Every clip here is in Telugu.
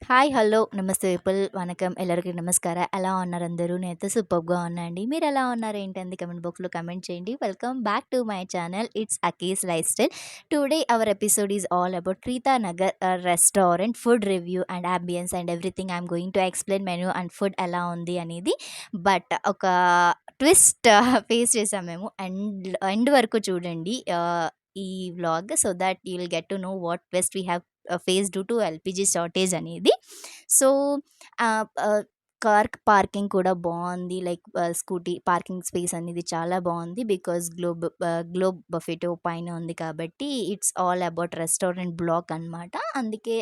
హాయ్, హలో, నమస్తే పీపుల్. వణకం. ఎల్లరికి నమస్కార. ఎలా ఉన్నారు అందరూ? నేనైతే సూపర్బ్‌గా ఉన్నా అండి. మీరెలా ఉన్నారు? ఏంటంది కామెంట్ బాక్స్‌లో కామెంట్ చేయండి. Welcome back to my channel. It's Aki's life style. Today our episode is all about Preetha Nagar restaurant food review and ambience and everything. I'm going to explain menu and food ఎలా ఉంది అనేది. బట్ ఒక ట్విస్ట్ ఫేస్ చేసాం మేము. ఎండ్ వరకు చూడండి ఈ vlog. So that you will get to know what twist we have face due to LPG shortage అనేది. So, ah, ah, car parking కూడా బావుంది. లైక్ స్కూటీ పార్కింగ్ స్పేస్ అనేది చాలా బావుంది. బికాజ్ గ్లోబ్ బఫెటో పైన ఉంది కాబట్టి it's all about restaurant block అనమాట. అందుకే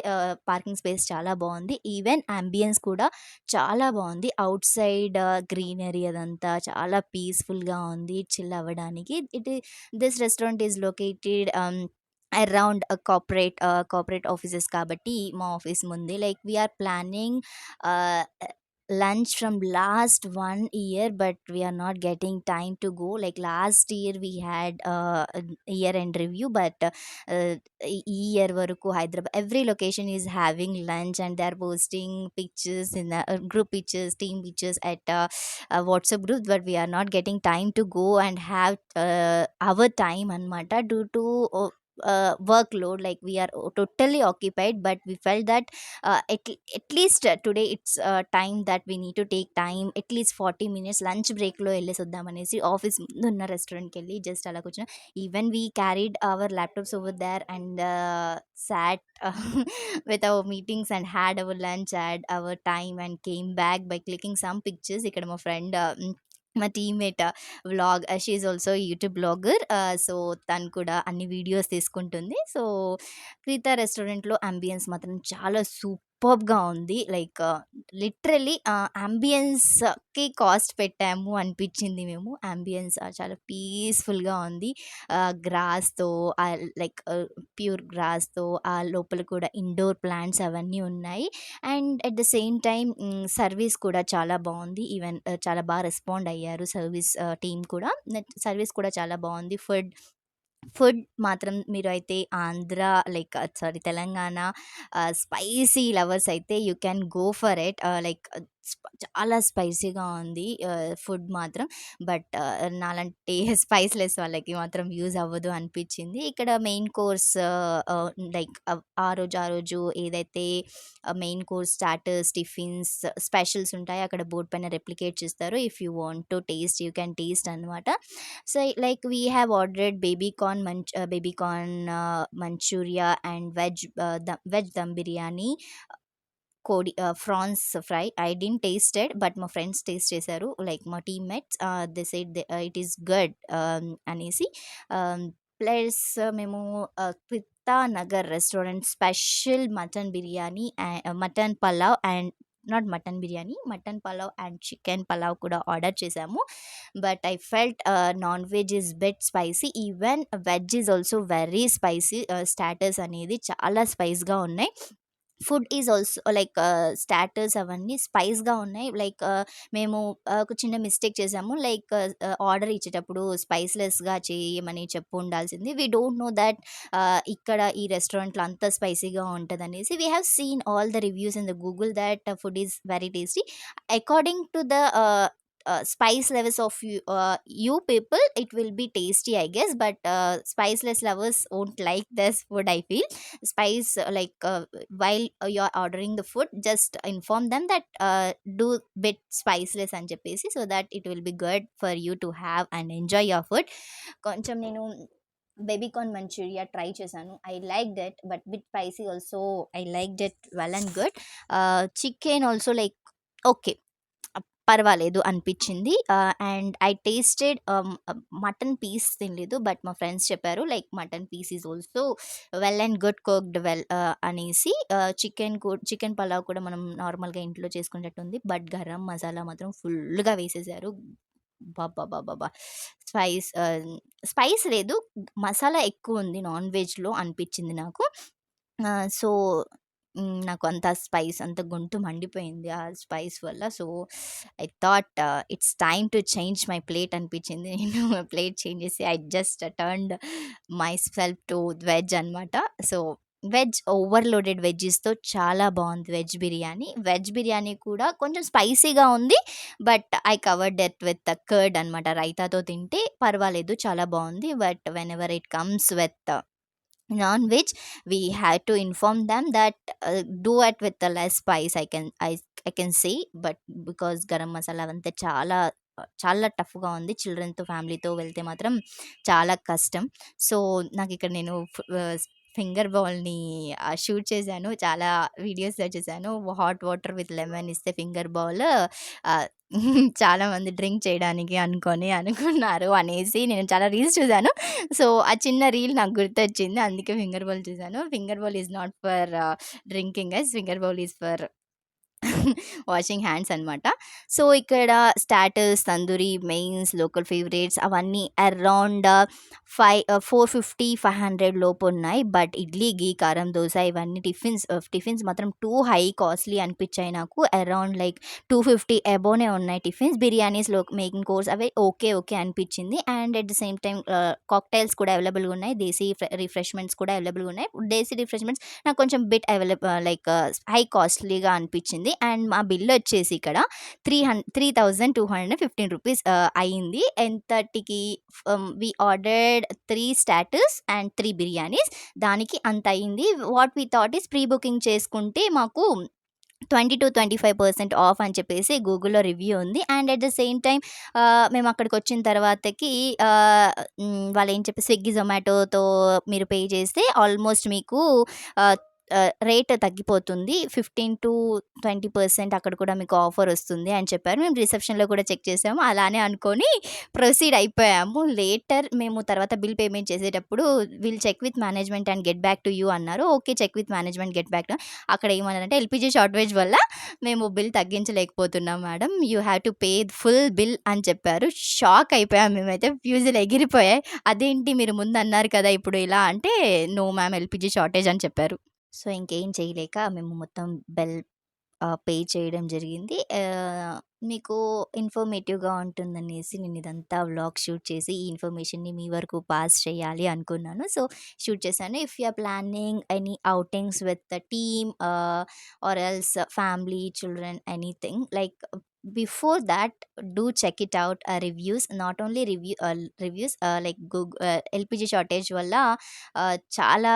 పార్కింగ్ స్పేస్ చాలా బావుంది. ఈవెన్ యాంబియన్స్ కూడా చాలా బావుంది. ఔట్ సైడ్ గ్రీనరీ అదంతా చాలా పీస్‌ఫుల్‌గా ఉంది చిల్ అవ్వడానికి. This restaurant is located around corporate offices కాబట్టి మా ఆఫీస్ ముందే like we are planning lunch from last 1 year, but we are not getting time to go. Like last year we had year end review, but ఈ ఇయర్ వరకు Hyderabad every location is having lunch and they are posting pictures in group pictures, team pictures at WhatsApp group, but we are not getting time to go and have our time anamata due to workload. Like we are totally occupied, but we felt that at least today it's time that we need to take time at least 40 minutes lunch break లో వెళ్ళేసొద్దాం అనేసి ఆఫీస్ ముందున్న రెస్టారెంట్కి వెళ్ళి జస్ట్ అలా కూర్చున్నాం. Even we carried our laptops over there and sat with our meetings and had our lunch, had our time and came back by clicking some pictures. ఇక్కడ మా ఫ్రెండ్ మా teammate vlog, she is also YouTube blogger. So తను కూడా అన్ని వీడియోస్ తీసుకుంటుంది. సో ప్రీతా రెస్టారెంట్లో అంబియన్స్ మాత్రం చాలా సూపర్బ్‌గా ఉంది. లైక్ లిటరల్లీ అంబియన్స్‌కి కాస్ట్ పెట్టాము అనిపించింది మేము. అంబియన్స్ చాలా పీస్‌ఫుల్‌గా ఉంది. గ్రాస్‌తో లైక్ ప్యూర్ గ్రాస్‌తో లోపల కూడా ఇండోర్ ప్లాంట్స్ అవన్నీ ఉన్నాయి. And at the same time service కూడా చాలా బావుంది. ఈవెన్ చాలా రెస్పాండ్ అయ్యారు సర్వీస్ టీమ్ కూడా. సర్వీస్ కూడా చాలా బావుంది. ఫుడ్ మాత్రం మీరు అయితే Andhra like sorry Telangana spicy lovers అయితే you can go for it. Like చాలా స్పైసీగా ఉంది ఫుడ్ మాత్రం. బట్ నాలాంటి స్పైస్‌లెస్ వాళ్ళకి మాత్రం యూజ్ అవ్వదు అనిపించింది. ఇక్కడ మెయిన్ కోర్స్ లైక్ ఆ రోజు ఏదైతే main course, starters, tiffins, specials ఉంటాయో అక్కడ బోర్డ్ పైన రెప్లికేట్ చేస్తారు. If you want to taste you can taste అనమాట. So like we have ordered baby corn manchurian and veg dum biryani, French fry. I didn't tasted but మా ఫ్రెండ్స్ టేస్ట్ చేశారు. లైక్ మా teammates they said it is good అనేసి. ప్లస్ మేము Kritha Nagar restaurant special mutton biryani, mutton pulao and not mutton biryani, mutton pulao and chicken pulao కూడా ఆర్డర్ చేశాము. But I felt non veg is bit spicy. Even veg is also very spicy. Starters అనేది చాలా స్పైస్‌గా ఉన్నాయి. Food is also like starters అవన్నీ స్పైస్‌గా ఉన్నాయి. లైక్ మేము ఒక చిన్న మిస్టేక్ చేసాము. లైక్ ఆర్డర్ ఇచ్చేటప్పుడు స్పైస్‌లెస్‌గా చేయమని చెప్పుండాల్సింది. వి డోంట్ నో దట్ ఇక్కడ ఈ రెస్టారెంట్‌లో అంత స్పైసీగా ఉంటదనేసి. We have seen all the reviews in the Google that food is very tasty. According to the spice levels of you people, it will be tasty I guess, but spiceless lovers won't like this food I feel. Spice while you're ordering the food, just inform them that do bit spiceless అని చెప్పేసి, so that it will be good for you to have and enjoy your food. కొంచెం నేను బేబీ కార్న్ మంచూరియా ట్రై చేశాను. I liked it but bit spicy also. I liked it well and good. Chicken also like okay, పర్వాలేదు అనిపించింది. And I tasted mutton piece తినలేదు. బట్ మా ఫ్రెండ్స్ చెప్పారు like mutton piece is also well and good cooked well అనేసి. చికెన్ పలావ్ కూడా మనం నార్మల్‌గా ఇంట్లో చేసుకునేటట్టుంది. బట్ గరం మసాలా మాత్రం ఫుల్‌గా వేసేసారు. అబ్బబ్బబ్బబ్బబ్బా! స్పైస్ స్పైస్ లేదు. మసాలా ఎక్కువుంది నాన్ వెజ్‌లో అనిపించింది నాకు. సో, నాకు అంత స్పైస్ అంత గొంతు మండిపోయింది ఆ స్పైస్ వల్ల. So, I thought it's time to change my plate అనిపించింది. నేను ప్లేట్ చేంజ్ చేసి I just turned my self to veg అనమాట. సో, వెజ్ ఓవర్‌లోడెడ్ వెజ్జీస్‌తో చాలా బావుంది వెజ్ బిర్యానీ. వెజ్ బిర్యానీ కూడా కొంచెం స్పైసీగా ఉంది. But I covered it with curd అనమాట. రైతాతో తింటే పర్వాలేదు చాలా బావుంది. But whenever it comes with non-veg, we had to inform them that do it with the less spice. I can say, but because garam masala అవంతా చాలా టఫ్‌గా ఉంది. చిల్డ్రన్‌తో, ఫ్యామిలీతో వెళ్తే మాత్రం చాలా కష్టం. సో, నాకిక్కడ నేను ఫింగర్ బౌల్‌ని షూట్ చేశాను. చాలా వీడియోస్‌లో చూసాను. హాట్ వాటర్ విత్ లెమన్ ఇస్తే ఫింగర్ బౌల్ ఆహ్, చాలామంది డ్రింక్ చేయడానికి అనుకున్నారు అనేసి నేను చాలా రీల్స్ చూసాను. సో, ఆ చిన్న రీల్ నాకు గుర్తొచ్చింది. అందుకే ఫింగర్ బౌల్ చూసాను. Finger bowl is not for drinking guys. Finger bowl is for washing hands అనమాట. సో, ఇక్కడ starters, tandoori, mains, local favourites అవన్నీ అరౌండ్ 450, 500 లోపు ఉన్నాయి. బట్ ఇడ్లీ, ఘీ, కారం దోస ఇవన్నీ టిఫిన్స్ మాత్రం టూ హై కాస్ట్‌లీ అనిపించాయి నాకు. అరౌండ్ లైక్ 250 అబోనే ఉన్నాయి టిఫిన్స్. బిర్యానీస్‌లో మెయిన్ కోర్స్ అవి ఓకే అనిపించింది. And at the same time cocktails కూడా అవైలబుల్‌గా ఉన్నాయి. దేశీ రిఫ్రెష్మెంట్స్ కూడా అవైలబుల్‌గా ఉన్నాయి. దేశీ రిఫ్రెష్మెంట్స్ నాకు కొంచెం బిట్ లైక్ హై కాస్ట్‌లీగా అనిపించింది. అండ్ మా బిల్ వచ్చేసి ఇక్కడ 3,215 రూపీస్ అయింది. ఎంతటికి we ordered 3 starters and 3 biryanis. దానికి అంత అయింది. What we thought is pre booking చేసుకుంటే మాకు 20-25% ఆఫ్ అని చెప్పేసి గూగుల్‌లో రివ్యూ ఉంది. And at the same time మేము అక్కడికొచ్చిన తర్వాతకి వాళ్ళేం చెప్పి స్విగ్గీ, జొమాటోతో మీరు పే చేస్తే ఆల్మోస్ట్ మీకు ఆహ్, రేట్ తగ్గిపోతుంది. 15-20% అక్కడ కూడా మీకు ఆఫర్ వస్తుంది అని చెప్పారు. మేము రిసెప్షన్‌లో కూడా చెక్ చేసాము. అలానే అనుకోని ప్రొసీడ్ అయిపోయాము. లేటర్ మేము తర్వాత బిల్ పేమెంట్ చేసేటప్పుడు will check with management and get back to you అన్నారు. Okay. Check with management get back to అక్కడ ఏమన్నారంటే ఎల్‌పీజీ షార్టేజ్ వల్ల మేము బిల్ తగ్గించలేకపోతున్నాం madam. You have to pay full bill అని చెప్పారు. షాక్ అయిపోయాం మేమైతే. ఫ్యూజులు ఎగిరిపోయాయి. అదేంటి మీరు ముందన్నారు కదా! ఇప్పుడు ఇలా అంటే నో మ్యామ్ ఎల్‌పీజీ షార్టేజ్ అని చెప్పారు. సో, ఇంకేం చేయలేక మేము మొత్తం బెల్ పే చేయడం జరిగింది. మీకు ఇన్ఫర్మేటివ్‌గా ఉంటుందనేసి నేను ఇదంతా వ్లాగ్ షూట్ చేసి ఈ ఇన్ఫర్మేషన్‌ని మీ వరకు పాస్ చేయాలి అనుకున్నాను. సో, షూట్ చేశాను. If you are planning any outings with the team or else family, children anything like before that do check it out reviews not only reviews like LPG shortage వల్ల చాలా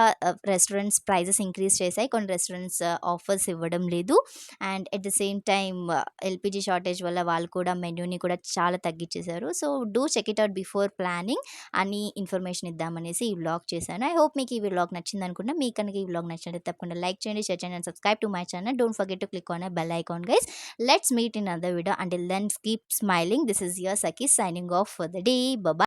రెస్టారెంట్స్ ప్రైజెస్ ఇంక్రీజ్ చేశాయి. కొన్ని రెస్టారెంట్స్ ఆఫర్స్ ఇవ్వడం లేదు. And at the same time LPG shortage వల్ల వాళ్ళు కూడా మెన్యూని కూడా చాలా తగ్గించేశారు. So, do check it out before planning అని ఇన్ఫర్మేషన్ ఇద్దామనేసి ఈ వ్లాగ్ చేశాను. ఐ హోప్ మీకు ఈ వ్లాగ్ నచ్చిందనుకుంటున్నా. మీకు కనుక ఈ వ్లాగ్ నచ్చినట్లయితే తప్పకుండా లైక్ చేయండి, షేర్ చేయండి and subscribe to my channel. Don't forget to click on a bell icon guys. Let's meet in another video. Until then, keep smiling. This is your Saki signing off for the day. Bye bye.